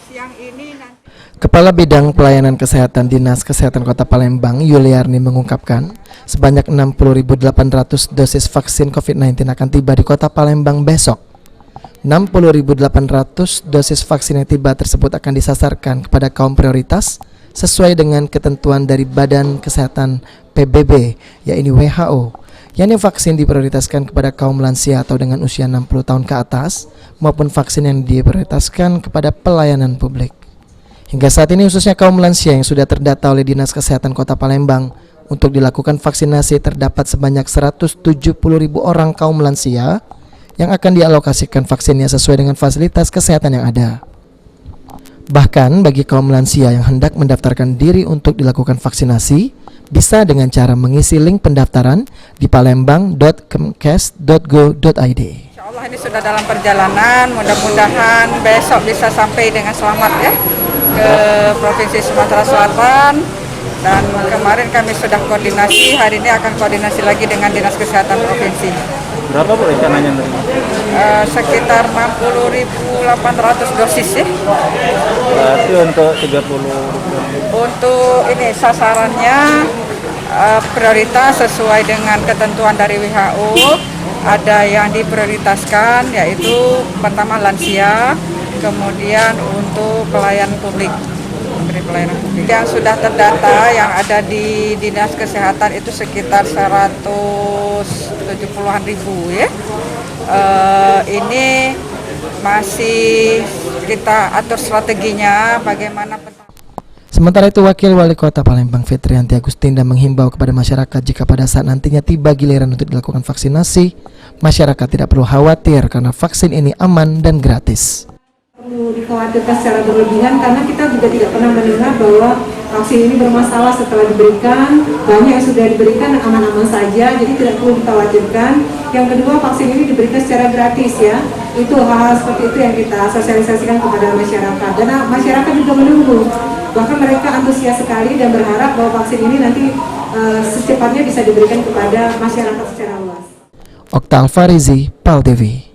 Siang ini nanti. Kepala Bidang Pelayanan Kesehatan Dinas Kesehatan Kota Palembang, Yuliarni mengungkapkan, sebanyak 60.800 dosis vaksin COVID-19 akan tiba di Kota Palembang besok. 60.800 dosis vaksin yang tiba tersebut akan disasarkan kepada kaum prioritas sesuai dengan ketentuan dari Badan Kesehatan PBB, yaitu WHO, yakni vaksin diprioritaskan kepada kaum lansia atau dengan usia 60 tahun ke atas, maupun vaksin yang diprioritaskan kepada pelayanan publik. Hingga saat ini khususnya kaum lansia yang sudah terdata oleh Dinas Kesehatan Kota Palembang untuk dilakukan vaksinasi terdapat sebanyak 170.000 orang kaum lansia yang akan dialokasikan vaksinnya sesuai dengan fasilitas kesehatan yang ada. Bahkan bagi kaum lansia yang hendak mendaftarkan diri untuk dilakukan vaksinasi, bisa dengan cara mengisi link pendaftaran di palembang.kemkes.go.id. Insya Allah ini sudah dalam perjalanan, mudah-mudahan besok bisa sampai dengan selamat ya ke Provinsi Sumatera Selatan. Dan kemarin kami sudah koordinasi, hari ini akan koordinasi lagi dengan Dinas Kesehatan Provinsi. Berapa Bu rencananya? Sekitar 60.800 dosis ya. Berarti untuk 30. Untuk ini sasarannya prioritas sesuai dengan ketentuan dari WHO. Ada yang diprioritaskan yaitu pertama lansia, kemudian untuk pelayanan publik. Yang sudah terdata yang ada di Dinas Kesehatan itu sekitar 170-an ribu ya. Ini masih kita atur strateginya bagaimana. Sementara itu, Wakil Wali Kota Palembang Fitrianti Agustinda menghimbau kepada masyarakat jika pada saat nantinya tiba giliran untuk dilakukan vaksinasi, masyarakat tidak perlu khawatir karena vaksin ini aman dan gratis. Perlu dikhawatirkan secara berlebihan karena kita juga tidak pernah mendengar bahwa vaksin ini bermasalah setelah diberikan. Banyak yang sudah diberikan aman-aman saja, jadi tidak perlu dikhawatirkan. Yang kedua, vaksin ini diberikan secara gratis ya. Itu hal-hal seperti itu yang kita sosialisasikan kepada masyarakat. Dan masyarakat juga menunggu. Bahkan mereka antusias sekali dan berharap bahwa vaksin ini nanti secepatnya bisa diberikan kepada masyarakat secara luas. Oktal Farizi, PAL TV.